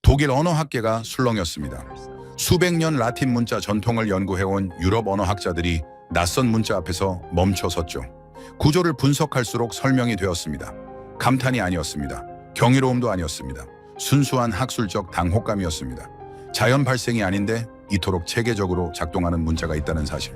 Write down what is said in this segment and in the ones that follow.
독일 언어학계가 술렁였습니다. 수백 년 라틴 문자 전통을 연구해온 유럽 언어학자들이 낯선 문자 앞에서 멈춰섰죠. 구조를 분석할수록 설명이 되었습니다. 감탄이 아니었습니다. 경이로움도 아니었습니다. 순수한 학술적 당혹감이었습니다. 자연 발생이 아닌데 이토록 체계적으로 작동하는 문자가 있다는 사실.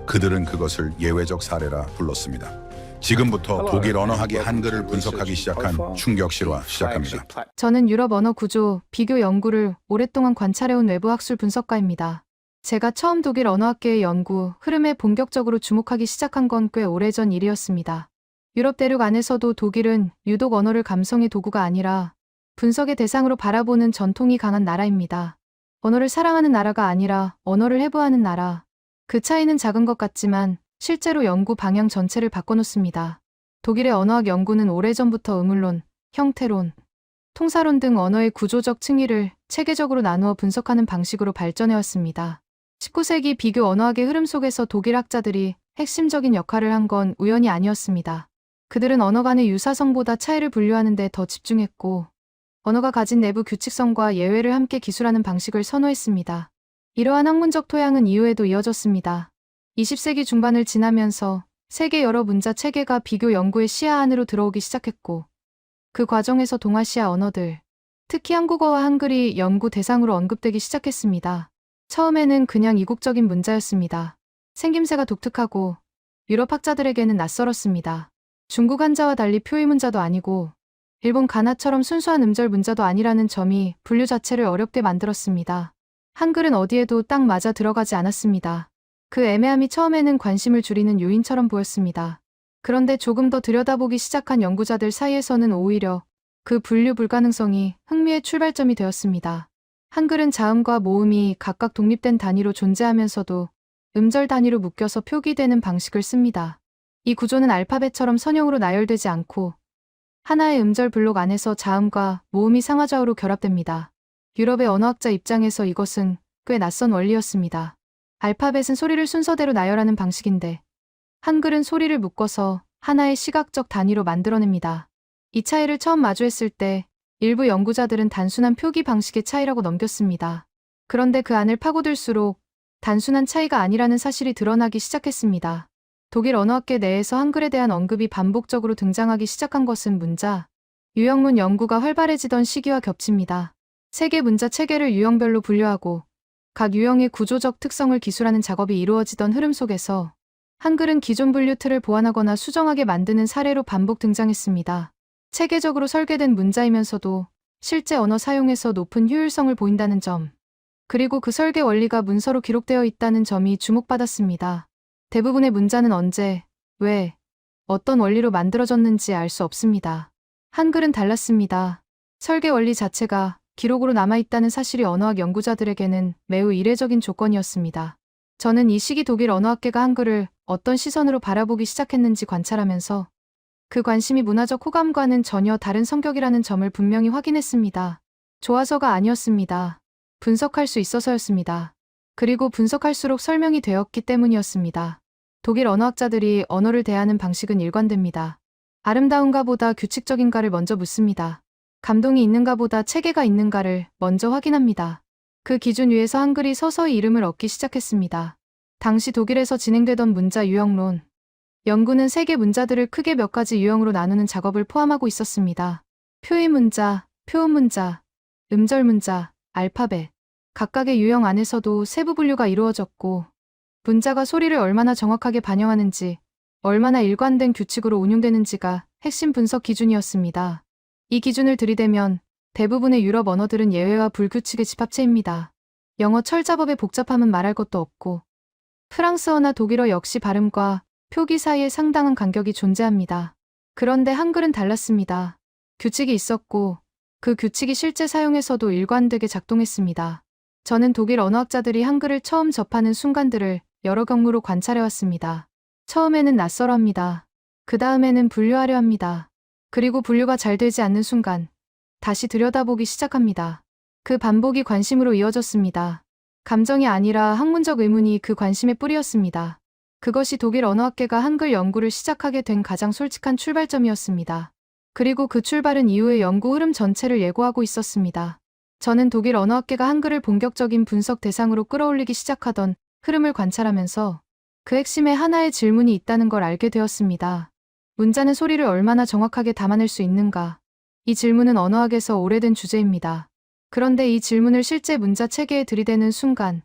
그들은 그것을 예외적 사례라 불렀습니다. 지금부터 독일 언어학의 한글을 분석하기 시작한 충격 실화 시작합니다. 저는 유럽 언어 구조, 비교 연구를 오랫동안 관찰해온 외부 학술 분석가입니다. 제가 처음 독일 언어학계의 연구, 흐름에 본격적으로 주목하기 시작한 건 꽤 오래전 일이었습니다. 유럽 대륙 안에서도 독일은 유독 언어를 감성의 도구가 아니라 분석의 대상으로 바라보는 전통이 강한 나라입니다. 언어를 사랑하는 나라가 아니라 언어를 해부하는 나라. 그 차이는 작은 것 같지만 실제로 연구 방향 전체를 바꿔놓습니다. 독일의 언어학 연구는 오래전부터 의문론, 형태론, 통사론 등 언어의 구조적 층위를 체계적으로 나누어 분석하는 방식으로 발전해왔습니다. 19세기 비교 언어학의 흐름 속에서 독일 학자들이 핵심적인 역할을 한 건 우연이 아니었습니다. 그들은 언어 간의 유사성보다 차이를 분류하는 데 더 집중했고, 언어가 가진 내부 규칙성과 예외를 함께 기술하는 방식을 선호했습니다. 이러한 학문적 토양은 이후에도 이어졌습니다. 20세기 중반을 지나면서 세계 여러 문자 체계가 비교 연구의 시야 안으로 들어오기 시작했고, 그 과정에서 동아시아 언어들, 특히 한국어와 한글이 연구 대상으로 언급되기 시작했습니다. 처음에는 그냥 이국적인 문자였습니다. 생김새가 독특하고 유럽 학자들에게는 낯설었습니다. 중국 한자와 달리 표의 문자도 아니고 일본 가나처럼 순수한 음절 문자도 아니라는 점이 분류 자체를 어렵게 만들었습니다. 한글은 어디에도 딱 맞아 들어가지 않았습니다. 그 애매함이 처음에는 관심을 줄이는 요인처럼 보였습니다. 그런데 조금 더 들여다보기 시작한 연구자들 사이에서는 오히려 그 분류 불가능성이 흥미의 출발점이 되었습니다. 한글은 자음과 모음이 각각 독립된 단위로 존재하면서도 음절 단위로 묶여서 표기되는 방식을 씁니다. 이 구조는 알파벳처럼 선형으로 나열되지 않고 하나의 음절 블록 안에서 자음과 모음이 상하좌우로 결합됩니다. 유럽의 언어학자 입장에서 이것은 꽤 낯선 원리였습니다. 알파벳은 소리를 순서대로 나열하는 방식인데 한글은 소리를 묶어서 하나의 시각적 단위로 만들어냅니다. 이 차이를 처음 마주했을 때 일부 연구자들은 단순한 표기 방식의 차이라고 넘겼습니다. 그런데 그 안을 파고들수록 단순한 차이가 아니라는 사실이 드러나기 시작했습니다. 독일 언어학계 내에서 한글에 대한 언급이 반복적으로 등장하기 시작한 것은 문자, 유형문 연구가 활발해지던 시기와 겹칩니다. 세계 문자 체계를 유형별로 분류하고 각 유형의 구조적 특성을 기술하는 작업이 이루어지던 흐름 속에서 한글은 기존 분류 틀을 보완하거나 수정하게 만드는 사례로 반복 등장했습니다. 체계적으로 설계된 문자이면서도 실제 언어 사용에서 높은 효율성을 보인다는 점, 그리고 그 설계 원리가 문서로 기록되어 있다는 점이 주목받았습니다. 대부분의 문자는 언제, 왜, 어떤 원리로 만들어졌는지 알 수 없습니다. 한글은 달랐습니다. 설계 원리 자체가 기록으로 남아있다는 사실이 언어학 연구자들에게는 매우 이례적인 조건이었습니다. 저는 이 시기 독일 언어학계가 한글을 어떤 시선으로 바라보기 시작했는지 관찰하면서 그 관심이 문화적 호감과는 전혀 다른 성격이라는 점을 분명히 확인했습니다. 좋아서가 아니었습니다. 분석할 수 있어서였습니다. 그리고 분석할수록 설명이 되었기 때문이었습니다. 독일 언어학자들이 언어를 대하는 방식은 일관됩니다. 아름다운가보다 규칙적인가를 먼저 묻습니다. 감동이 있는가보다 체계가 있는가를 먼저 확인합니다. 그 기준 위에서 한글이 서서히 이름을 얻기 시작했습니다. 당시 독일에서 진행되던 문자 유형론 연구는 세계 문자들을 크게 몇 가지 유형으로 나누는 작업을 포함하고 있었습니다. 표의 문자, 표음 문자, 음절 문자, 알파벳. 각각의 유형 안에서도 세부 분류가 이루어졌고 문자가 소리를 얼마나 정확하게 반영하는지, 얼마나 일관된 규칙으로 운용되는지가 핵심 분석 기준이었습니다. 이 기준을 들이대면 대부분의 유럽 언어들은 예외와 불규칙의 집합체입니다. 영어 철자법의 복잡함은 말할 것도 없고 프랑스어나 독일어 역시 발음과 표기 사이에 상당한 간격이 존재합니다. 그런데 한글은 달랐습니다. 규칙이 있었고 그 규칙이 실제 사용에서도 일관되게 작동했습니다. 저는 독일 언어학자들이 한글을 처음 접하는 순간들을 여러 경로로 관찰해왔습니다. 처음에는 낯설어합니다. 그 다음에는 분류하려 합니다. 그리고 분류가 잘 되지 않는 순간 다시 들여다보기 시작합니다. 그 반복이 관심으로 이어졌습니다. 감정이 아니라 학문적 의문이 그 관심의 뿌리였습니다. 그것이 독일 언어학계가 한글 연구를 시작하게 된 가장 솔직한 출발점이었습니다. 그리고 그 출발은 이후의 연구 흐름 전체를 예고하고 있었습니다. 저는 독일 언어학계가 한글을 본격적인 분석 대상으로 끌어올리기 시작하던 흐름을 관찰하면서 그 핵심에 하나의 질문이 있다는 걸 알게 되었습니다. 문자는 소리를 얼마나 정확하게 담아낼 수 있는가? 이 질문은 언어학에서 오래된 주제입니다. 그런데 이 질문을 실제 문자 체계에 들이대는 순간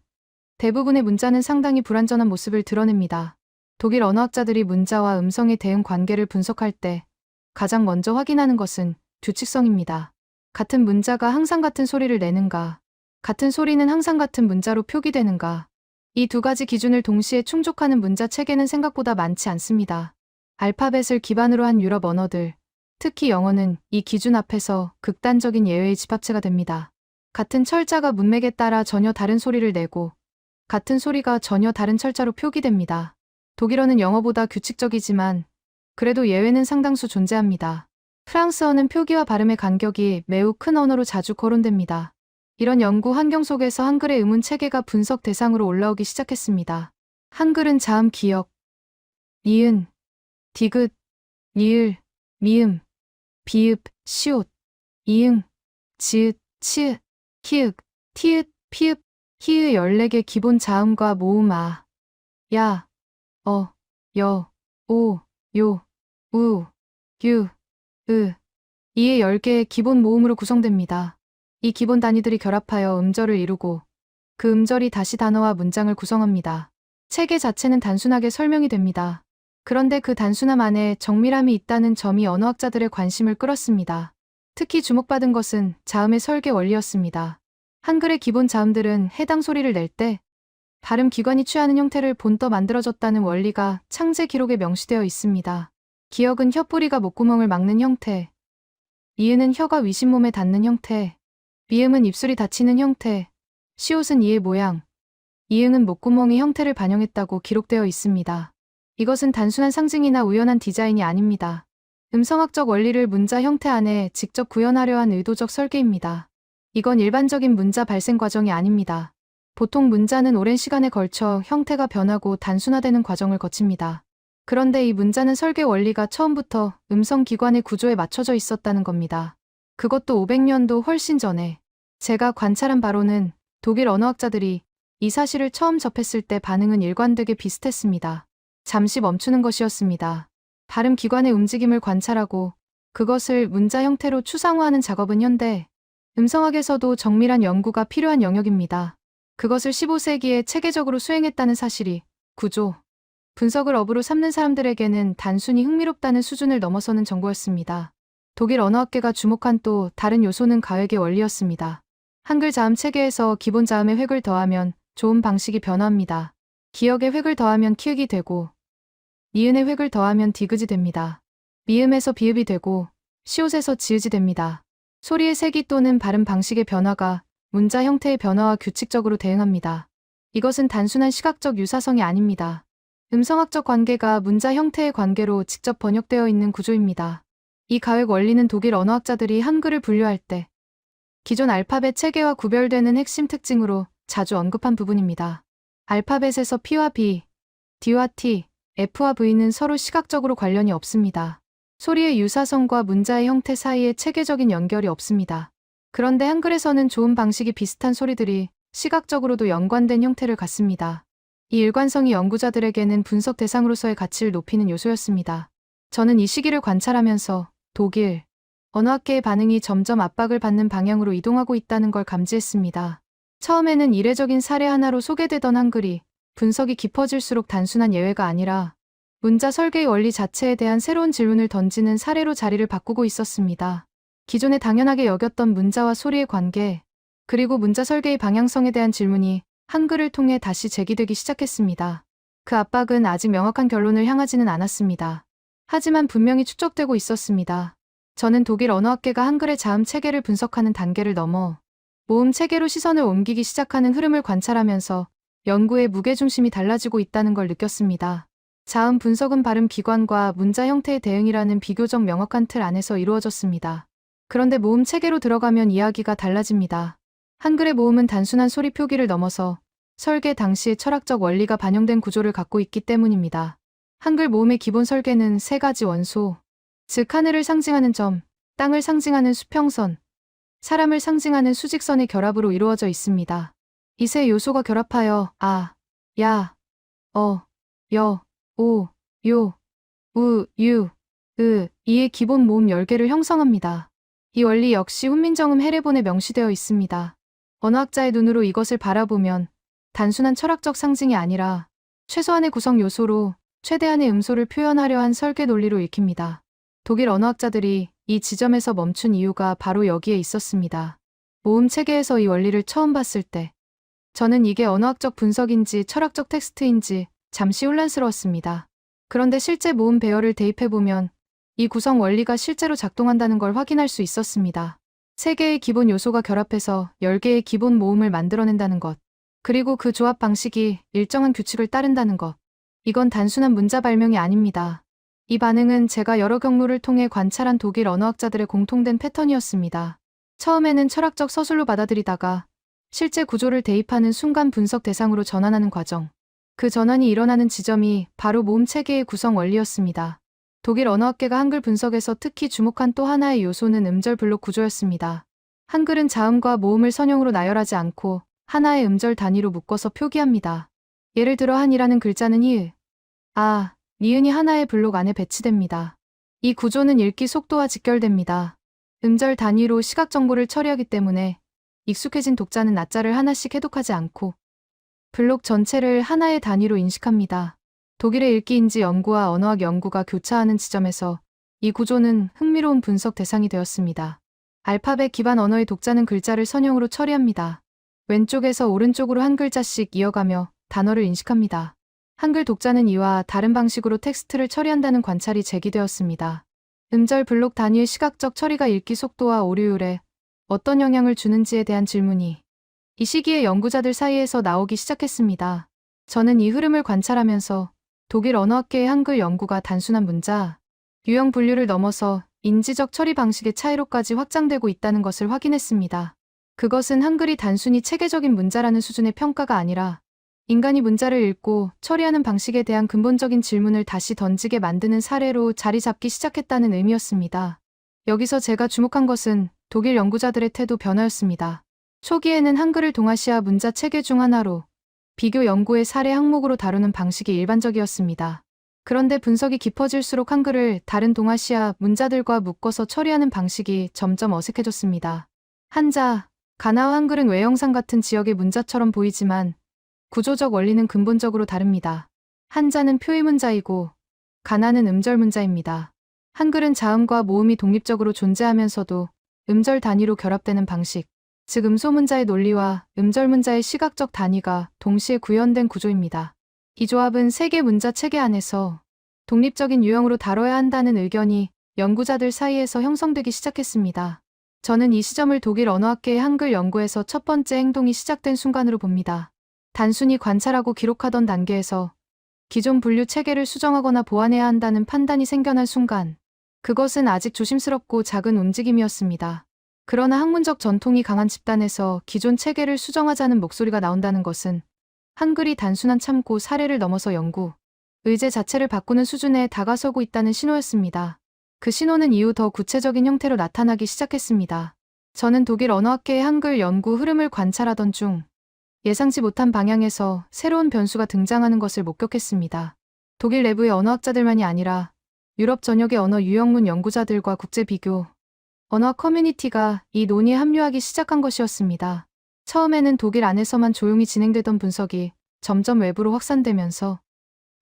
대부분의 문자는 상당히 불완전한 모습을 드러냅니다. 독일 언어학자들이 문자와 음성의 대응 관계를 분석할 때 가장 먼저 확인하는 것은 규칙성입니다. 같은 문자가 항상 같은 소리를 내는가, 같은 소리는 항상 같은 문자로 표기되는가. 이 두 가지 기준을 동시에 충족하는 문자 체계는 생각보다 많지 않습니다. 알파벳을 기반으로 한 유럽 언어들, 특히 영어는 이 기준 앞에서 극단적인 예외의 집합체가 됩니다. 같은 철자가 문맥에 따라 전혀 다른 소리를 내고 같은 소리가 전혀 다른 철자로 표기됩니다. 독일어는 영어보다 규칙적이지만 그래도 예외는 상당수 존재합니다. 프랑스어는 표기와 발음의 간격이 매우 큰 언어로 자주 거론됩니다. 이런 연구 환경 속에서 한글의 음운 체계가 분석 대상으로 올라오기 시작했습니다. 한글은 자음 기역, 니은, 디귿, 리을, 미음, 비읍, 시옷, 이응, 지읒, 치읒, 키읔, 티읒, 피읍, 히읗 14개 기본 자음과 모음 아, 야, 어, 여, 오, 요, 우, 유, 으, 이의 10개의 기본 모음으로 구성됩니다. 이 기본 단위들이 결합하여 음절을 이루고 그 음절이 다시 단어와 문장을 구성합니다. 체계 자체는 단순하게 설명이 됩니다. 그런데 그 단순함 안에 정밀함이 있다는 점이 언어학자들의 관심을 끌었습니다. 특히 주목받은 것은 자음의 설계 원리였습니다. 한글의 기본 자음들은 해당 소리를 낼 때 발음 기관이 취하는 형태를 본떠 만들어졌다는 원리가 창제 기록에 명시되어 있습니다. 기역은 혀뿌리가 목구멍을 막는 형태, 이은은 혀가 위신몸에 닿는 형태, 미음은 입술이 닫히는 형태, 시옷은 이의 모양, 이응은 목구멍의 형태를 반영했다고 기록되어 있습니다. 이것은 단순한 상징이나 우연한 디자인이 아닙니다. 음성학적 원리를 문자 형태 안에 직접 구현하려 한 의도적 설계입니다. 이건 일반적인 문자 발생 과정이 아닙니다. 보통 문자는 오랜 시간에 걸쳐 형태가 변하고 단순화되는 과정을 거칩니다. 그런데 이 문자는 설계 원리가 처음부터 음성 기관의 구조에 맞춰져 있었다는 겁니다. 그것도 500년도 훨씬 전에. 제가 관찰한 바로는 독일 언어학자들이 이 사실을 처음 접했을 때 반응은 일관되게 비슷했습니다. 잠시 멈추는 것이었습니다. 발음 기관의 움직임을 관찰하고 그것을 문자 형태로 추상화하는 작업은 현대 음성학에서도 정밀한 연구가 필요한 영역입니다. 그것을 15세기에 체계적으로 수행했다는 사실이 구조, 분석을 업으로 삼는 사람들에게는 단순히 흥미롭다는 수준을 넘어서는 정보였습니다. 독일 언어학계가 주목한 또 다른 요소는 가획의 원리였습니다. 한글 자음 체계에서 기본 자음에 획을 더하면 좋은 방식이 변화합니다. 기역에 획을 더하면 키읔이 되고 니은에 획을 더하면 디귿이 됩니다. 미음에서 비읍이 되고 시옷에서 지읒이 됩니다. 소리의 세기 또는 발음 방식의 변화가 문자 형태의 변화와 규칙적으로 대응합니다. 이것은 단순한 시각적 유사성이 아닙니다. 음성학적 관계가 문자 형태의 관계로 직접 번역되어 있는 구조입니다. 이 가획 원리는 독일 언어학자들이 한글을 분류할 때 기존 알파벳 체계와 구별되는 핵심 특징으로 자주 언급한 부분입니다. 알파벳에서 P와 B, D와 T, F와 V는 서로 시각적으로 관련이 없습니다. 소리의 유사성과 문자의 형태 사이에 체계적인 연결이 없습니다. 그런데 한글에서는 좋은 방식이 비슷한 소리들이 시각적으로도 연관된 형태를 갖습니다. 이 일관성이 연구자들에게는 분석 대상으로서의 가치를 높이는 요소였습니다. 저는 이 시기를 관찰하면서 독일 언어학계의 반응이 점점 압박을 받는 방향으로 이동하고 있다는 걸 감지했습니다. 처음에는 이례적인 사례 하나로 소개되던 한글이 분석이 깊어질수록 단순한 예외가 아니라 문자 설계의 원리 자체에 대한 새로운 질문을 던지는 사례로 자리를 바꾸고 있었습니다. 기존에 당연하게 여겼던 문자와 소리의 관계, 그리고 문자 설계의 방향성에 대한 질문이 한글을 통해 다시 제기되기 시작했습니다. 그 압박은 아직 명확한 결론을 향하지는 않았습니다. 하지만 분명히 축적되고 있었습니다. 저는 독일 언어학계가 한글의 자음 체계를 분석하는 단계를 넘어 모음 체계로 시선을 옮기기 시작하는 흐름을 관찰하면서 연구의 무게중심이 달라지고 있다는 걸 느꼈습니다. 자음 분석은 발음 기관과 문자 형태의 대응이라는 비교적 명확한 틀 안에서 이루어졌습니다. 그런데 모음 체계로 들어가면 이야기가 달라집니다. 한글의 모음은 단순한 소리 표기를 넘어서 설계 당시의 철학적 원리가 반영된 구조를 갖고 있기 때문입니다. 한글 모음의 기본 설계는 세 가지 원소, 즉 하늘을 상징하는 점, 땅을 상징하는 수평선, 사람을 상징하는 수직선의 결합으로 이루어져 있습니다. 이 세 요소가 결합하여 아, 야, 어, 여, 오, 요, 우, 유, 이의 기본 모음 10개를 형성합니다. 이 원리 역시 훈민정음 해례본에 명시되어 있습니다. 언어학자의 눈으로 이것을 바라보면 단순한 철학적 상징이 아니라 최소한의 구성 요소로 최대한의 음소를 표현하려 한 설계 논리로 읽힙니다. 독일 언어학자들이 이 지점에서 멈춘 이유가 바로 여기에 있었습니다. 모음 체계에서 이 원리를 처음 봤을 때 저는 이게 언어학적 분석인지 철학적 텍스트인지 잠시 혼란스러웠습니다. 그런데 실제 모음 배열을 대입해보면 이 구성 원리가 실제로 작동한다는 걸 확인할 수 있었습니다. 3개의 기본 요소가 결합해서 10개의 기본 모음을 만들어낸다는 것. 그리고 그 조합 방식이 일정한 규칙을 따른다는 것. 이건 단순한 문자 발명이 아닙니다. 이 반응은 제가 여러 경로를 통해 관찰한 독일 언어학자들의 공통된 패턴이었습니다. 처음에는 철학적 서술로 받아들이다가 실제 구조를 대입하는 순간 분석 대상으로 전환하는 과정. 그 전환이 일어나는 지점이 바로 모음 체계의 구성 원리였습니다. 독일 언어학계가 한글 분석에서 특히 주목한 또 하나의 요소는 음절 블록 구조였습니다. 한글은 자음과 모음을 선형으로 나열하지 않고 하나의 음절 단위로 묶어서 표기합니다. 예를 들어 한이라는 글자는 이으, 아, 니은이 하나의 블록 안에 배치됩니다. 이 구조는 읽기 속도와 직결됩니다. 음절 단위로 시각 정보를 처리하기 때문에 익숙해진 독자는 낮자를 하나씩 해독하지 않고 블록 전체를 하나의 단위로 인식합니다. 독일의 읽기인지 연구와 언어학 연구가 교차하는 지점에서 이 구조는 흥미로운 분석 대상이 되었습니다. 알파벳 기반 언어의 독자는 글자를 선형으로 처리합니다. 왼쪽에서 오른쪽으로 한 글자씩 이어가며 단어를 인식합니다. 한글 독자는 이와 다른 방식으로 텍스트를 처리한다는 관찰이 제기되었습니다. 음절 블록 단위의 시각적 처리가 읽기 속도와 오류율에 어떤 영향을 주는지에 대한 질문이 이 시기에 연구자들 사이에서 나오기 시작했습니다. 저는 이 흐름을 관찰하면서 독일 언어학계의 한글 연구가 단순한 문자, 유형 분류를 넘어서 인지적 처리 방식의 차이로까지 확장되고 있다는 것을 확인했습니다. 그것은 한글이 단순히 체계적인 문자라는 수준의 평가가 아니라 인간이 문자를 읽고 처리하는 방식에 대한 근본적인 질문을 다시 던지게 만드는 사례로 자리 잡기 시작했다는 의미였습니다. 여기서 제가 주목한 것은 독일 연구자들의 태도 변화였습니다. 초기에는 한글을 동아시아 문자 체계 중 하나로 비교 연구의 사례 항목으로 다루는 방식이 일반적이었습니다. 그런데 분석이 깊어질수록 한글을 다른 동아시아 문자들과 묶어서 처리하는 방식이 점점 어색해졌습니다. 한자, 가나와 한글은 외영상 같은 지역의 문자처럼 보이지만 구조적 원리는 근본적으로 다릅니다. 한자는 표의 문자이고 가나는 음절 문자입니다. 한글은 자음과 모음이 독립적으로 존재하면서도 음절 단위로 결합되는 방식, 즉 음소 문자의 논리와 음절 문자의 시각적 단위가 동시에 구현된 구조입니다. 이 조합은 세계 문자 체계 안에서 독립적인 유형으로 다뤄야 한다는 의견이 연구자들 사이에서 형성되기 시작했습니다. 저는 이 시점을 독일 언어학계의 한글 연구에서 첫 번째 행동이 시작된 순간으로 봅니다. 단순히 관찰하고 기록하던 단계에서 기존 분류 체계를 수정하거나 보완해야 한다는 판단이 생겨난 순간, 그것은 아직 조심스럽고 작은 움직임이었습니다. 그러나 학문적 전통이 강한 집단에서 기존 체계를 수정하자는 목소리가 나온다는 것은 한글이 단순한 참고 사례를 넘어서 연구, 의제 자체를 바꾸는 수준에 다가서고 있다는 신호였습니다. 그 신호는 이후 더 구체적인 형태로 나타나기 시작했습니다. 저는 독일 언어학계의 한글 연구 흐름을 관찰하던 중 예상치 못한 방향에서 새로운 변수가 등장하는 것을 목격했습니다. 독일 내부의 언어학자들만이 아니라 유럽 전역의 언어 유형문 연구자들과 국제 비교, 언어학 커뮤니티가 이 논의에 합류하기 시작한 것이었습니다. 처음에는 독일 안에서만 조용히 진행되던 분석이 점점 외부로 확산되면서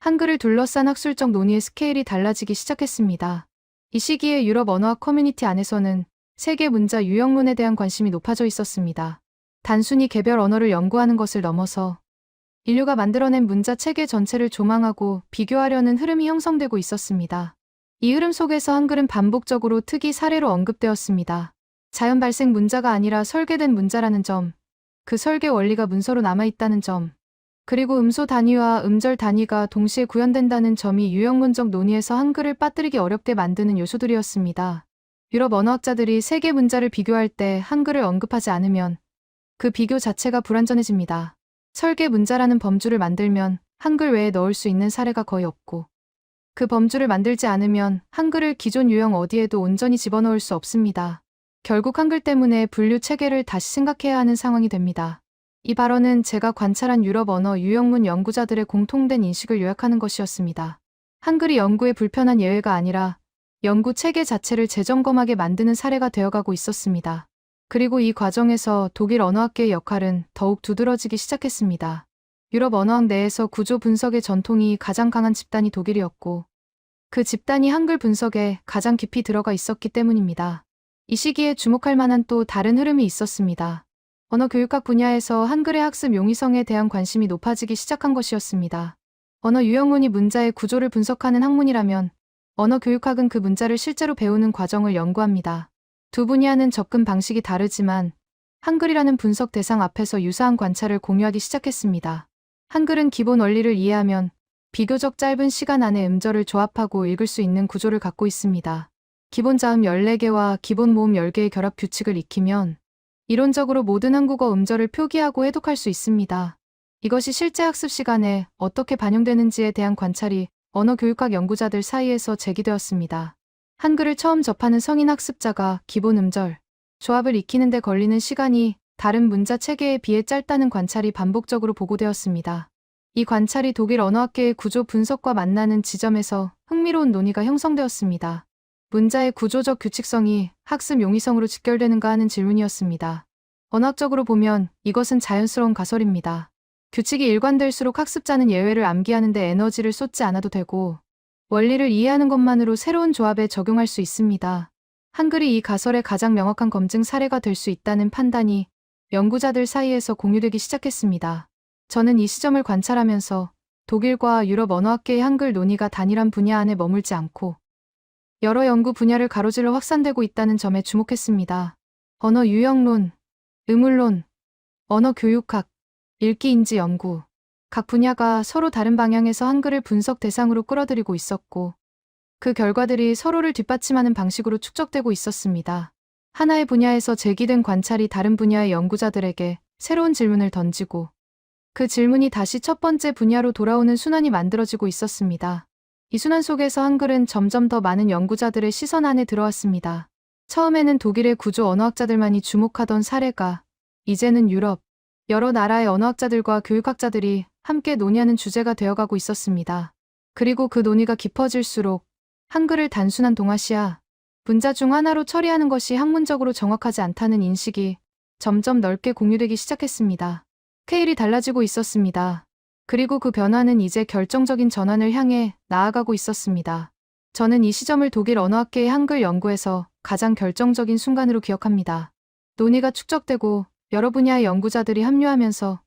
한글을 둘러싼 학술적 논의의 스케일이 달라지기 시작했습니다. 이 시기에 유럽 언어학 커뮤니티 안에서는 세계 문자 유형론에 대한 관심이 높아져 있었습니다. 단순히 개별 언어를 연구하는 것을 넘어서 인류가 만들어낸 문자 체계 전체를 조망하고 비교하려는 흐름이 형성되고 있었습니다. 이 흐름 속에서 한글은 반복적으로 특이 사례로 언급되었습니다. 자연 발생 문자가 아니라 설계된 문자라는 점, 그 설계 원리가 문서로 남아있다는 점, 그리고 음소 단위와 음절 단위가 동시에 구현된다는 점이 유형론적 논의에서 한글을 빠뜨리기 어렵게 만드는 요소들이었습니다. 유럽 언어학자들이 세계 문자를 비교할 때 한글을 언급하지 않으면 그 비교 자체가 불완전해집니다. 설계 문자라는 범주를 만들면 한글 외에 넣을 수 있는 사례가 거의 없고, 그 범주를 만들지 않으면 한글을 기존 유형 어디에도 온전히 집어넣을 수 없습니다. 결국 한글 때문에 분류 체계를 다시 생각해야 하는 상황이 됩니다. 이 발언은 제가 관찰한 유럽 언어 유형문 연구자들의 공통된 인식을 요약하는 것이었습니다. 한글이 연구의 불편한 예외가 아니라 연구 체계 자체를 재점검하게 만드는 사례가 되어가고 있었습니다. 그리고 이 과정에서 독일 언어학계의 역할은 더욱 두드러지기 시작했습니다. 유럽 언어학 내에서 구조 분석의 전통이 가장 강한 집단이 독일이었고, 그 집단이 한글 분석에 가장 깊이 들어가 있었기 때문입니다. 이 시기에 주목할 만한 또 다른 흐름이 있었습니다. 언어 교육학 분야에서 한글의 학습 용이성에 대한 관심이 높아지기 시작한 것이었습니다. 언어 유형문이 문자의 구조를 분석하는 학문이라면 언어 교육학은 그 문자를 실제로 배우는 과정을 연구합니다. 두 분야는 접근 방식이 다르지만 한글이라는 분석 대상 앞에서 유사한 관찰을 공유하기 시작했습니다. 한글은 기본 원리를 이해하면 비교적 짧은 시간 안에 음절을 조합하고 읽을 수 있는 구조를 갖고 있습니다. 기본 자음 14개와 기본 모음 10개의 결합 규칙을 익히면 이론적으로 모든 한국어 음절을 표기하고 해독할 수 있습니다. 이것이 실제 학습 시간에 어떻게 반영되는지에 대한 관찰이 언어 교육학 연구자들 사이에서 제기되었습니다. 한글을 처음 접하는 성인 학습자가 기본 음절, 조합을 익히는 데 걸리는 시간이 다른 문자 체계에 비해 짧다는 관찰이 반복적으로 보고되었습니다. 이 관찰이 독일 언어학계의 구조 분석과 만나는 지점에서 흥미로운 논의가 형성되었습니다. 문자의 구조적 규칙성이 학습 용이성으로 직결되는가 하는 질문이었습니다. 언어학적으로 보면 이것은 자연스러운 가설입니다. 규칙이 일관될수록 학습자는 예외를 암기하는 데 에너지를 쏟지 않아도 되고 원리를 이해하는 것만으로 새로운 조합에 적용할 수 있습니다. 한글이 이 가설의 가장 명확한 검증 사례가 될 수 있다는 판단이 연구자들 사이에서 공유되기 시작했습니다. 저는 이 시점을 관찰하면서 독일과 유럽 언어학계의 한글 논의가 단일한 분야 안에 머물지 않고 여러 연구 분야를 가로질러 확산되고 있다는 점에 주목했습니다. 언어 유형론, 의문론, 언어 교육학, 읽기인지 연구. 각 분야가 서로 다른 방향에서 한글을 분석 대상으로 끌어들이고 있었고, 그 결과들이 서로를 뒷받침하는 방식으로 축적되고 있었습니다. 하나의 분야에서 제기된 관찰이 다른 분야의 연구자들에게 새로운 질문을 던지고, 그 질문이 다시 첫 번째 분야로 돌아오는 순환이 만들어지고 있었습니다. 이 순환 속에서 한글은 점점 더 많은 연구자들의 시선 안에 들어왔습니다. 처음에는 독일의 구조 언어학자들만이 주목하던 사례가 이제는 유럽, 여러 나라의 언어학자들과 교육학자들이 함께 논의하는 주제가 되어가고 있었습니다. 그리고 그 논의가 깊어질수록 한글을 단순한 동아시아, 문자 중 하나로 처리하는 것이 학문적으로 정확하지 않다는 인식이 점점 넓게 공유되기 시작했습니다. 스케일이 달라지고 있었습니다. 그리고 그 변화는 이제 결정적인 전환을 향해 나아가고 있었습니다. 저는 이 시점을 독일 언어학계의 한글 연구에서 가장 결정적인 순간으로 기억합니다. 논의가 축적되고 여러 분야의 연구자들이 합류하면서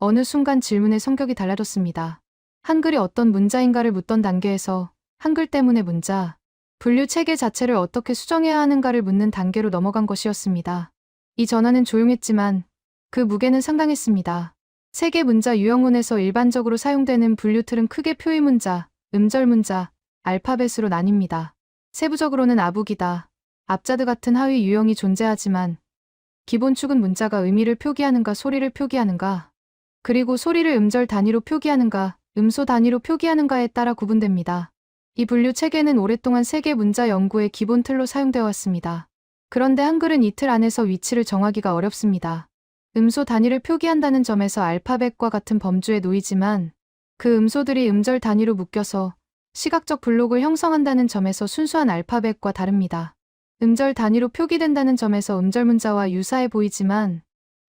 어느 순간 질문의 성격이 달라졌습니다. 한글이 어떤 문자인가를 묻던 단계에서 한글 때문에 문자, 분류 체계 자체를 어떻게 수정해야 하는가를 묻는 단계로 넘어간 것이었습니다. 이 전환은 조용했지만 그 무게는 상당했습니다. 세계 문자 유형문에서 일반적으로 사용되는 분류 틀은 크게 표의 문자, 음절 문자, 알파벳으로 나뉩니다. 세부적으로는 아북이다, 압자드 같은 하위 유형이 존재하지만 기본 축은 문자가 의미를 표기하는가 소리를 표기하는가, 그리고 소리를 음절 단위로 표기하는가, 음소 단위로 표기하는가에 따라 구분됩니다. 이 분류 체계는 오랫동안 세계 문자 연구의 기본 틀로 사용되어 왔습니다. 그런데 한글은 이 틀 안에서 위치를 정하기가 어렵습니다. 음소 단위를 표기한다는 점에서 알파벳과 같은 범주에 놓이지만 그 음소들이 음절 단위로 묶여서 시각적 블록을 형성한다는 점에서 순수한 알파벳과 다릅니다. 음절 단위로 표기된다는 점에서 음절 문자와 유사해 보이지만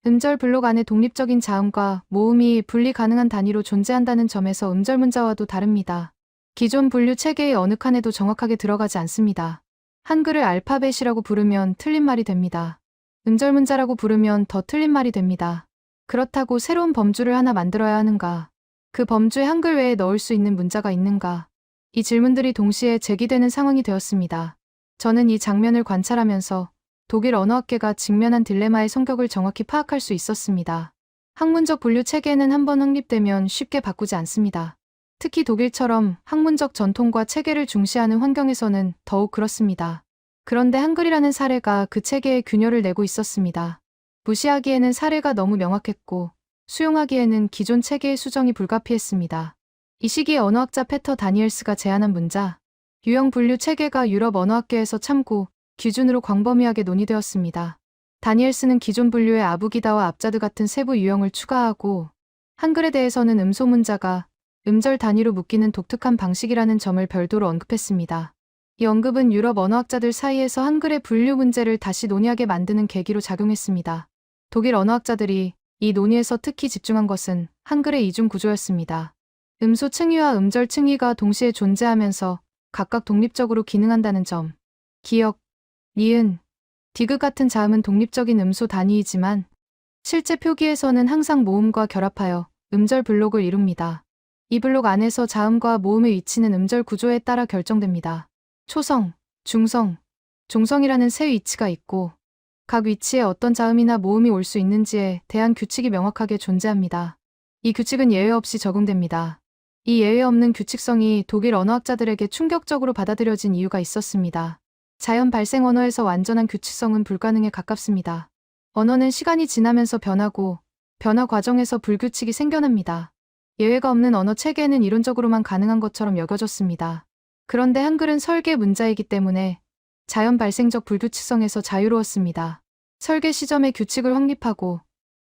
음절 블록 안에 독립적인 자음과 모음이 분리 가능한 단위로 존재한다는 점에서 음절 문자와도 다릅니다. 기존 분류 체계의 어느 칸에도 정확하게 들어가지 않습니다. 한글을 알파벳이라고 부르면 틀린 말이 됩니다. 음절 문자라고 부르면 더 틀린 말이 됩니다. 그렇다고 새로운 범주를 하나 만들어야 하는가? 그 범주에 한글 외에 넣을 수 있는 문자가 있는가? 이 질문들이 동시에 제기되는 상황이 되었습니다. 저는 이 장면을 관찰하면서 독일 언어학계가 직면한 딜레마의 성격을 정확히 파악할 수 있었습니다. 학문적 분류 체계는 한번 확립되면 쉽게 바꾸지 않습니다. 특히 독일처럼 학문적 전통과 체계를 중시하는 환경에서는 더욱 그렇습니다. 그런데 한글이라는 사례가 그 체계에 균열을 내고 있었습니다. 무시하기에는 사례가 너무 명확했고 수용하기에는 기존 체계의 수정이 불가피했습니다. 이 시기에 언어학자 페터 다니엘스가 제안한 문자, 유형 분류 체계가 유럽 언어학계에서 참고 기준으로 광범위하게 논의되었습니다. 다니엘스는 기존 분류의 아부기다와 압자드 같은 세부 유형을 추가하고 한글에 대해서는 음소 문자가 음절 단위로 묶이는 독특한 방식이라는 점을 별도로 언급했습니다. 이 언급은 유럽 언어학자들 사이에서 한글의 분류 문제를 다시 논의하게 만드는 계기로 작용했습니다. 독일 언어학자들이 이 논의에서 특히 집중한 것은 한글의 이중 구조였습니다. 음소 층위와 음절 층위가 동시에 존재하면서 각각 독립적으로 기능한다는 점. 기역, 니은, 디귿 같은 자음은 독립적인 음소 단위이지만 실제 표기에서는 항상 모음과 결합하여 음절 블록을 이룹니다. 이 블록 안에서 자음과 모음의 위치는 음절 구조에 따라 결정됩니다. 초성, 중성, 종성이라는 세 위치가 있고 각 위치에 어떤 자음이나 모음이 올 수 있는지에 대한 규칙이 명확하게 존재합니다. 이 규칙은 예외 없이 적용됩니다. 이 예외 없는 규칙성이 독일 언어학자들에게 충격적으로 받아들여진 이유가 있었습니다. 자연 발생 언어에서 완전한 규칙성은 불가능에 가깝습니다. 언어는 시간이 지나면서 변하고 변화 과정에서 불규칙이 생겨납니다. 예외가 없는 언어 체계는 이론적으로만 가능한 것처럼 여겨졌습니다. 그런데 한글은 설계 문자이기 때문에 자연 발생적 불규칙성에서 자유로웠습니다. 설계 시점에 규칙을 확립하고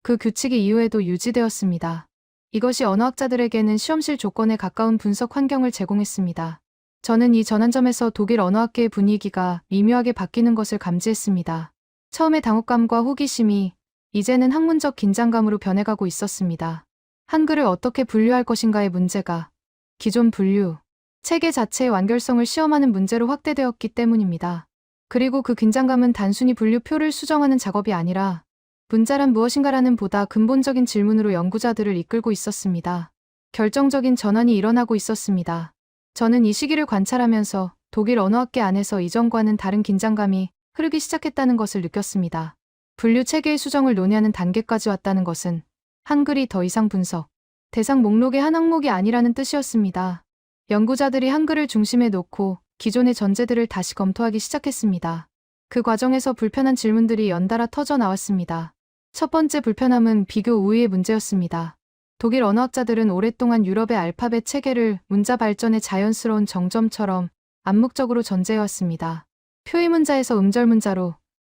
그 규칙이 이후에도 유지되었습니다. 이것이 언어학자들에게는 실험실 조건에 가까운 분석 환경을 제공했습니다. 저는 이 전환점에서 독일 언어학계의 분위기가 미묘하게 바뀌는 것을 감지했습니다. 처음의 당혹감과 호기심이 이제는 학문적 긴장감으로 변해가고 있었습니다. 한글을 어떻게 분류할 것인가의 문제가 기존 분류, 체계 자체의 완결성을 시험하는 문제로 확대되었기 때문입니다. 그리고 그 긴장감은 단순히 분류표를 수정하는 작업이 아니라 문자란 무엇인가라는 보다 근본적인 질문으로 연구자들을 이끌고 있었습니다. 결정적인 전환이 일어나고 있었습니다. 저는 이 시기를 관찰하면서 독일 언어학계 안에서 이전과는 다른 긴장감이 흐르기 시작했다는 것을 느꼈습니다. 분류 체계의 수정을 논의하는 단계까지 왔다는 것은 한글이 더 이상 분석, 대상 목록의 한 항목이 아니라는 뜻이었습니다. 연구자들이 한글을 중심에 놓고 기존의 전제들을 다시 검토하기 시작했습니다. 그 과정에서 불편한 질문들이 연달아 터져 나왔습니다. 첫 번째 불편함은 비교 우위의 문제였습니다. 독일 언어학자들은 오랫동안 유럽의 알파벳 체계를 문자 발전의 자연스러운 정점처럼 암묵적으로 전제해왔습니다. 표의 문자에서 음절 문자로,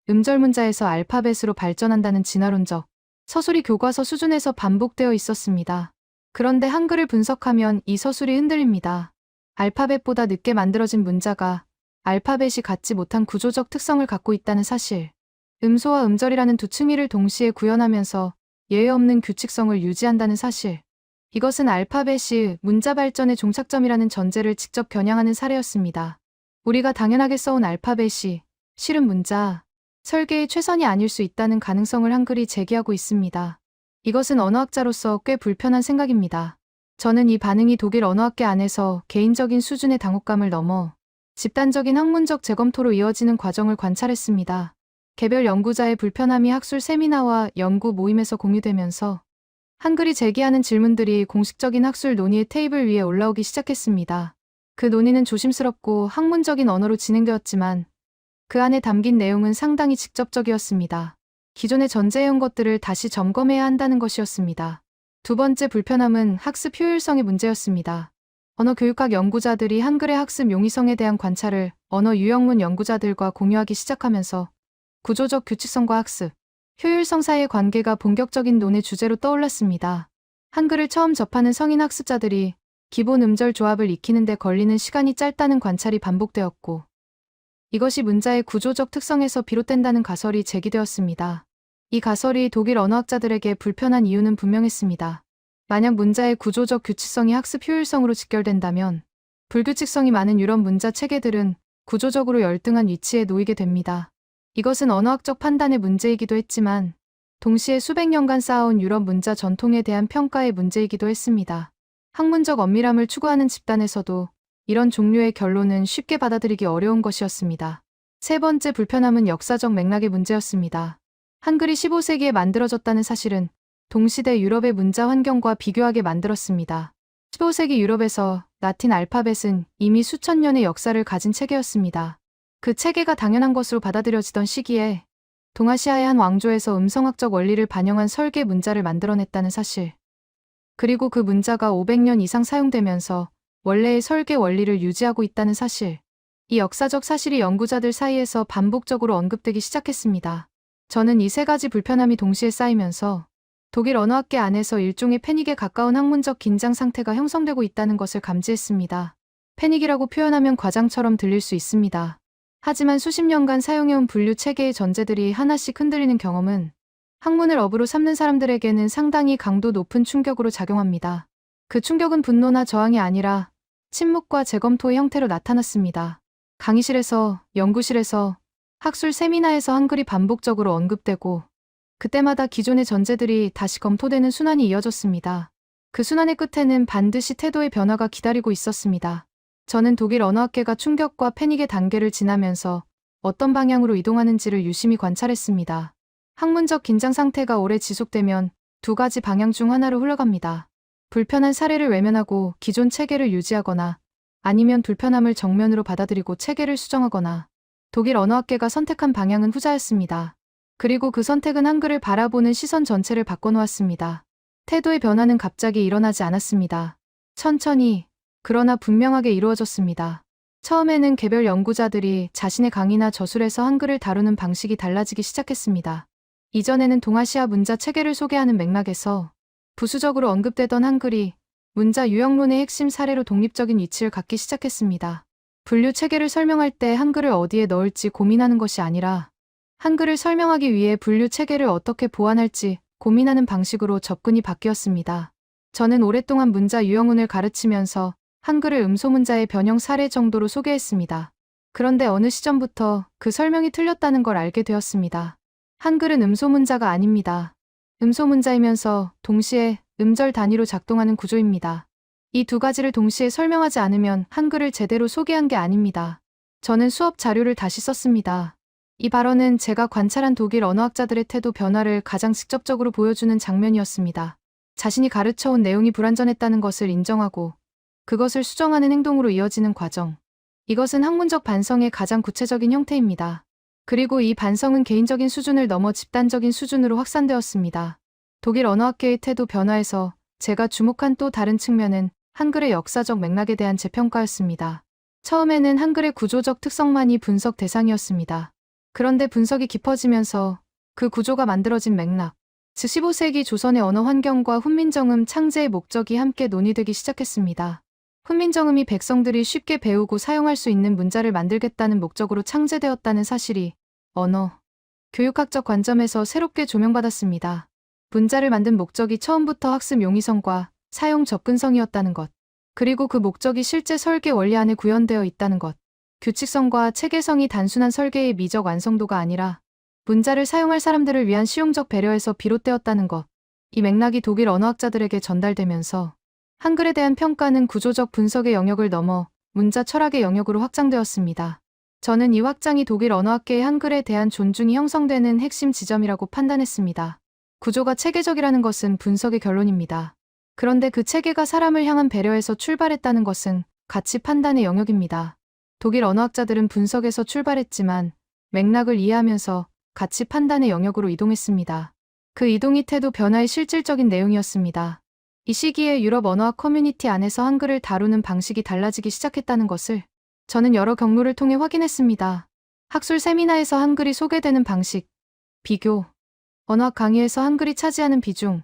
음절 문자에서 알파벳으로 발전한다는 진화론적 서술이 교과서 수준에서 반복되어 있었습니다. 그런데 한글을 분석하면 이 서술이 흔들립니다. 알파벳보다 늦게 만들어진 문자가 알파벳이 갖지 못한 구조적 특성을 갖고 있다는 사실. 음소와 음절이라는 두 층위를 동시에 구현하면서 예외 없는 규칙성을 유지한다는 사실. 이것은 알파벳이 문자 발전의 종착점이라는 전제를 직접 겨냥하는 사례였습니다. 우리가 당연하게 써온 알파벳이 실은 문자, 설계의 최선이 아닐 수 있다는 가능성을 한글이 제기하고 있습니다. 이것은 언어학자로서 꽤 불편한 생각입니다. 저는 이 반응이 독일 언어학계 안에서 개인적인 수준의 당혹감을 넘어 집단적인 학문적 재검토로 이어지는 과정을 관찰했습니다. 개별 연구자의 불편함이 학술 세미나와 연구 모임에서 공유되면서 한글이 제기하는 질문들이 공식적인 학술 논의의 테이블 위에 올라오기 시작했습니다. 그 논의는 조심스럽고 학문적인 언어로 진행되었지만 그 안에 담긴 내용은 상당히 직접적이었습니다. 기존에 전제해온 것들을 다시 점검해야 한다는 것이었습니다. 두 번째 불편함은 학습 효율성의 문제였습니다. 언어교육학 연구자들이 한글의 학습 용이성에 대한 관찰을 언어 유형문 연구자들과 공유하기 시작하면서 구조적 규칙성과 학습, 효율성 사이의 관계가 본격적인 논의 주제로 떠올랐습니다. 한글을 처음 접하는 성인 학습자들이 기본 음절 조합을 익히는 데 걸리는 시간이 짧다는 관찰이 반복되었고 이것이 문자의 구조적 특성에서 비롯된다는 가설이 제기되었습니다. 이 가설이 독일 언어학자들에게 불편한 이유는 분명했습니다. 만약 문자의 구조적 규칙성이 학습 효율성으로 직결된다면 불규칙성이 많은 유럽 문자 체계들은 구조적으로 열등한 위치에 놓이게 됩니다. 이것은 언어학적 판단의 문제이기도 했지만 동시에 수백 년간 쌓아온 유럽 문자 전통에 대한 평가의 문제이기도 했습니다. 학문적 엄밀함을 추구하는 집단에서도 이런 종류의 결론은 쉽게 받아들이기 어려운 것이었습니다. 세 번째 불편함은 역사적 맥락의 문제였습니다. 한글이 15세기에 만들어졌다는 사실은 동시대 유럽의 문자 환경과 비교하게 만들었습니다. 15세기 유럽에서 라틴 알파벳은 이미 수천 년의 역사를 가진 체계였습니다. 그 체계가 당연한 것으로 받아들여지던 시기에 동아시아의 한 왕조에서 음성학적 원리를 반영한 설계 문자를 만들어냈다는 사실. 그리고 그 문자가 500년 이상 사용되면서 원래의 설계 원리를 유지하고 있다는 사실. 이 역사적 사실이 연구자들 사이에서 반복적으로 언급되기 시작했습니다. 저는 이 세 가지 불편함이 동시에 쌓이면서 독일 언어학계 안에서 일종의 패닉에 가까운 학문적 긴장 상태가 형성되고 있다는 것을 감지했습니다. 패닉이라고 표현하면 과장처럼 들릴 수 있습니다. 하지만 수십 년간 사용해온 분류 체계의 전제들이 하나씩 흔들리는 경험은 학문을 업으로 삼는 사람들에게는 상당히 강도 높은 충격으로 작용합니다. 그 충격은 분노나 저항이 아니라 침묵과 재검토의 형태로 나타났습니다. 강의실에서, 연구실에서, 학술 세미나에서 한글이 반복적으로 언급되고 그때마다 기존의 전제들이 다시 검토되는 순환이 이어졌습니다. 그 순환의 끝에는 반드시 태도의 변화가 기다리고 있었습니다. 저는 독일 언어학계가 충격과 패닉의 단계를 지나면서 어떤 방향으로 이동하는지를 유심히 관찰했습니다. 학문적 긴장 상태가 오래 지속되면 두 가지 방향 중 하나로 흘러갑니다. 불편한 사례를 외면하고 기존 체계를 유지하거나 아니면 불편함을 정면으로 받아들이고 체계를 수정하거나 독일 언어학계가 선택한 방향은 후자였습니다. 그리고 그 선택은 한글을 바라보는 시선 전체를 바꿔놓았습니다. 태도의 변화는 갑자기 일어나지 않았습니다. 천천히, 그러나 분명하게 이루어졌습니다. 처음에는 개별 연구자들이 자신의 강의나 저술에서 한글을 다루는 방식이 달라지기 시작했습니다. 이전에는 동아시아 문자 체계를 소개하는 맥락에서 부수적으로 언급되던 한글이 문자 유형론의 핵심 사례로 독립적인 위치를 갖기 시작했습니다. 분류 체계를 설명할 때 한글을 어디에 넣을지 고민하는 것이 아니라 한글을 설명하기 위해 분류 체계를 어떻게 보완할지 고민하는 방식으로 접근이 바뀌었습니다. 저는 오랫동안 문자 유형론을 가르치면서 한글을 음소문자의 변형 사례 정도로 소개했습니다. 그런데 어느 시점부터 그 설명이 틀렸다는 걸 알게 되었습니다. 한글은 음소문자가 아닙니다. 음소문자이면서 동시에 음절 단위로 작동하는 구조입니다. 이 두 가지를 동시에 설명하지 않으면 한글을 제대로 소개한 게 아닙니다. 저는 수업 자료를 다시 썼습니다. 이 발언은 제가 관찰한 독일 언어학자들의 태도 변화를 가장 직접적으로 보여주는 장면이었습니다. 자신이 가르쳐온 내용이 불완전했다는 것을 인정하고 그것을 수정하는 행동으로 이어지는 과정. 이것은 학문적 반성의 가장 구체적인 형태입니다. 그리고 이 반성은 개인적인 수준을 넘어 집단적인 수준으로 확산되었습니다. 독일 언어학계의 태도 변화에서 제가 주목한 또 다른 측면은 한글의 역사적 맥락에 대한 재평가였습니다. 처음에는 한글의 구조적 특성만이 분석 대상이었습니다. 그런데 분석이 깊어지면서 그 구조가 만들어진 맥락, 즉 15세기 조선의 언어 환경과 훈민정음 창제의 목적이 함께 논의되기 시작했습니다. 훈민정음이 백성들이 쉽게 배우고 사용할 수 있는 문자를 만들겠다는 목적으로 창제되었다는 사실이 언어, 교육학적 관점에서 새롭게 조명받았습니다. 문자를 만든 목적이 처음부터 학습 용이성과 사용 접근성이었다는 것, 그리고 그 목적이 실제 설계 원리 안에 구현되어 있다는 것, 규칙성과 체계성이 단순한 설계의 미적 완성도가 아니라 문자를 사용할 사람들을 위한 실용적 배려에서 비롯되었다는 것, 이 맥락이 독일 언어학자들에게 전달되면서 한글에 대한 평가는 구조적 분석의 영역을 넘어 문자 철학의 영역으로 확장되었습니다. 저는 이 확장이 독일 언어학계의 한글에 대한 존중이 형성되는 핵심 지점이라고 판단했습니다. 구조가 체계적이라는 것은 분석의 결론입니다. 그런데 그 체계가 사람을 향한 배려에서 출발했다는 것은 가치 판단의 영역입니다. 독일 언어학자들은 분석에서 출발했지만 맥락을 이해하면서 가치 판단의 영역으로 이동했습니다. 그 이동이 태도 변화의 실질적인 내용이었습니다. 이 시기에 유럽 언어학 커뮤니티 안에서 한글을 다루는 방식이 달라지기 시작했다는 것을 저는 여러 경로를 통해 확인했습니다. 학술 세미나에서 한글이 소개되는 방식, 비교, 언어학 강의에서 한글이 차지하는 비중,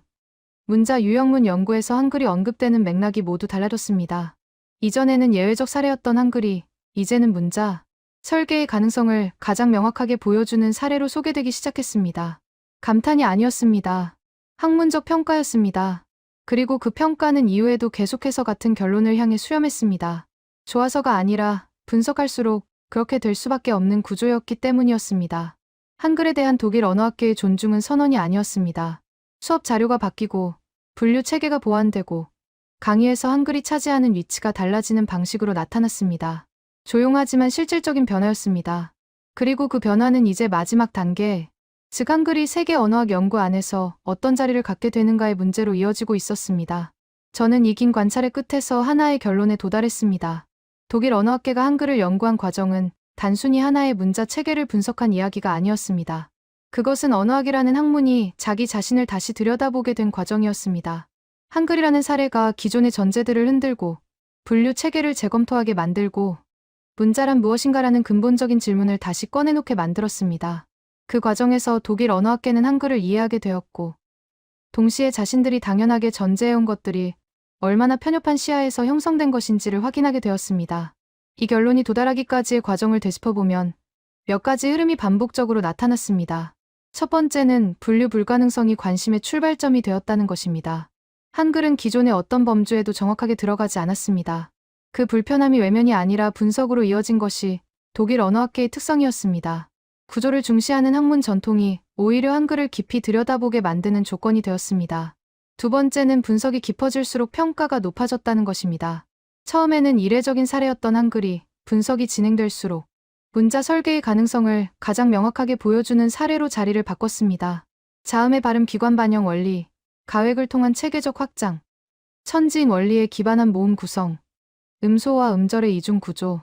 문자 유형문 연구에서 한글이 언급되는 맥락이 모두 달라졌습니다. 이전에는 예외적 사례였던 한글이 이제는 문자, 설계의 가능성을 가장 명확하게 보여주는 사례로 소개되기 시작했습니다. 감탄이 아니었습니다. 학문적 평가였습니다. 그리고 그 평가는 이후에도 계속해서 같은 결론을 향해 수렴했습니다. 좋아서가 아니라 분석할수록 그렇게 될 수밖에 없는 구조였기 때문이었습니다. 한글에 대한 독일 언어학계의 존중은 선언이 아니었습니다. 수업 자료가 바뀌고 분류 체계가 보완되고 강의에서 한글이 차지하는 위치가 달라지는 방식으로 나타났습니다. 조용하지만 실질적인 변화였습니다. 그리고 그 변화는 이제 마지막 단계, 즉 한글이 세계 언어학 연구 안에서 어떤 자리를 갖게 되는가의 문제로 이어지고 있었습니다. 저는 이 긴 관찰의 끝에서 하나의 결론에 도달했습니다. 독일 언어학계가 한글을 연구한 과정은 단순히 하나의 문자 체계를 분석한 이야기가 아니었습니다. 그것은 언어학이라는 학문이 자기 자신을 다시 들여다보게 된 과정이었습니다. 한글이라는 사례가 기존의 전제들을 흔들고 분류 체계를 재검토하게 만들고 문자란 무엇인가라는 근본적인 질문을 다시 꺼내놓게 만들었습니다. 그 과정에서 독일 언어학계는 한글을 이해하게 되었고, 동시에 자신들이 당연하게 전제해온 것들이 얼마나 편협한 시야에서 형성된 것인지를 확인하게 되었습니다. 이 결론이 도달하기까지의 과정을 되짚어보면 몇 가지 흐름이 반복적으로 나타났습니다. 첫 번째는 분류 불가능성이 관심의 출발점이 되었다는 것입니다. 한글은 기존의 어떤 범주에도 정확하게 들어가지 않았습니다. 그 불편함이 외면이 아니라 분석으로 이어진 것이 독일 언어학계의 특성이었습니다. 구조를 중시하는 학문 전통이 오히려 한글을 깊이 들여다보게 만드는 조건이 되었습니다. 두 번째는 분석이 깊어질수록 평가가 높아졌다는 것입니다. 처음에는 이례적인 사례였던 한글이 분석이 진행될수록 문자 설계의 가능성을 가장 명확하게 보여주는 사례로 자리를 바꿨습니다. 자음의 발음 기관 반영 원리, 가획을 통한 체계적 확장, 천지인 원리에 기반한 모음 구성, 음소와 음절의 이중 구조,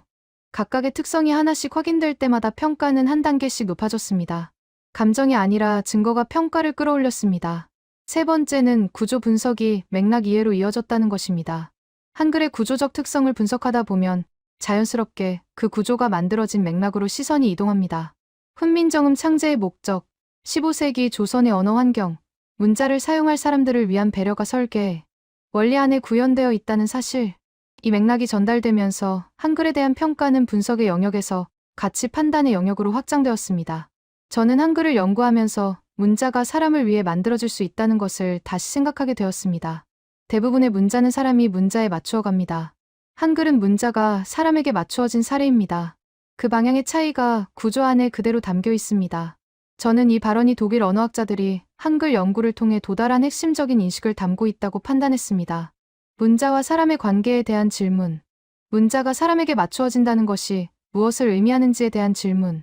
각각의 특성이 하나씩 확인될 때마다 평가는 한 단계씩 높아졌습니다. 감정이 아니라 증거가 평가를 끌어올렸습니다. 세 번째는 구조 분석이 맥락 이해로 이어졌다는 것입니다. 한글의 구조적 특성을 분석하다 보면 자연스럽게 그 구조가 만들어진 맥락으로 시선이 이동합니다. 훈민정음 창제의 목적, 15세기 조선의 언어 환경, 문자를 사용할 사람들을 위한 배려가 설계, 원리 안에 구현되어 있다는 사실, 이 맥락이 전달되면서 한글에 대한 평가는 분석의 영역에서 가치 판단의 영역으로 확장되었습니다. 저는 한글을 연구하면서 문자가 사람을 위해 만들어질 수 있다는 것을 다시 생각하게 되었습니다. 대부분의 문자는 사람이 문자에 맞추어 갑니다. 한글은 문자가 사람에게 맞추어진 사례입니다. 그 방향의 차이가 구조 안에 그대로 담겨 있습니다. 저는 이 발언이 독일 언어학자들이 한글 연구를 통해 도달한 핵심적인 인식을 담고 있다고 판단했습니다. 문자와 사람의 관계에 대한 질문, 문자가 사람에게 맞추어진다는 것이 무엇을 의미하는지에 대한 질문.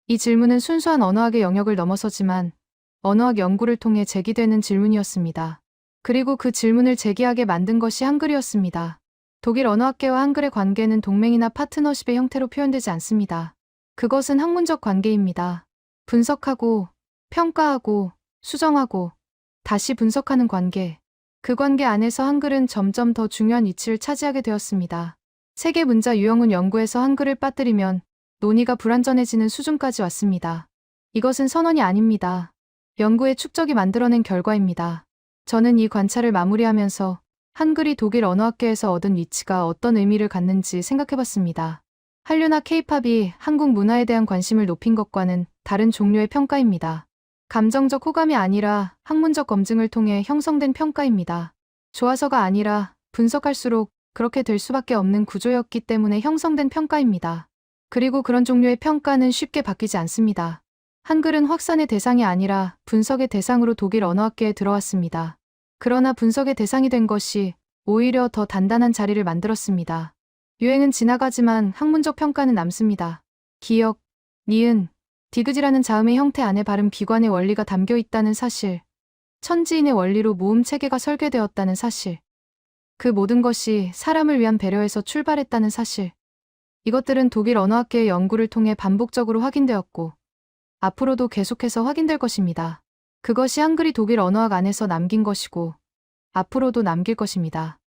이 질문은 순수한 언어학의 영역을 넘어서지만 언어학 연구를 통해 제기되는 질문이었습니다. 그리고 그 질문을 제기하게 만든 것이 한글이었습니다. 독일 언어학계와 한글의 관계는 동맹이나 파트너십의 형태로 표현되지 않습니다. 그것은 학문적 관계입니다. 분석하고, 평가하고, 수정하고, 다시 분석하는 관계. 그 관계 안에서 한글은 점점 더 중요한 위치를 차지하게 되었습니다. 세계 문자 유형은 연구에서 한글을 빠뜨리면 논의가 불완전해지는 수준까지 왔습니다. 이것은 선언이 아닙니다. 연구의 축적이 만들어낸 결과입니다. 저는 이 관찰을 마무리하면서 한글이 독일 언어학계에서 얻은 위치가 어떤 의미를 갖는지 생각해봤습니다. 한류나 케이팝이 한국 문화에 대한 관심을 높인 것과는 다른 종류의 평가입니다. 감정적 호감이 아니라 학문적 검증을 통해 형성된 평가입니다. 좋아서가 아니라 분석할수록 그렇게 될 수밖에 없는 구조였기 때문에 형성된 평가입니다. 그리고 그런 종류의 평가는 쉽게 바뀌지 않습니다. 한글은 확산의 대상이 아니라 분석의 대상으로 독일 언어학계에 들어왔습니다. 그러나 분석의 대상이 된 것이 오히려 더 단단한 자리를 만들었습니다. 유행은 지나가지만 학문적 평가는 남습니다. 기역, 니은, 디귿이라는 자음의 형태 안에 발음 기관의 원리가 담겨 있다는 사실, 천지인의 원리로 모음 체계가 설계되었다는 사실, 그 모든 것이 사람을 위한 배려에서 출발했다는 사실, 이것들은 독일 언어학계의 연구를 통해 반복적으로 확인되었고 앞으로도 계속해서 확인될 것입니다. 그것이 한글이 독일 언어학 안에서 남긴 것이고 앞으로도 남길 것입니다.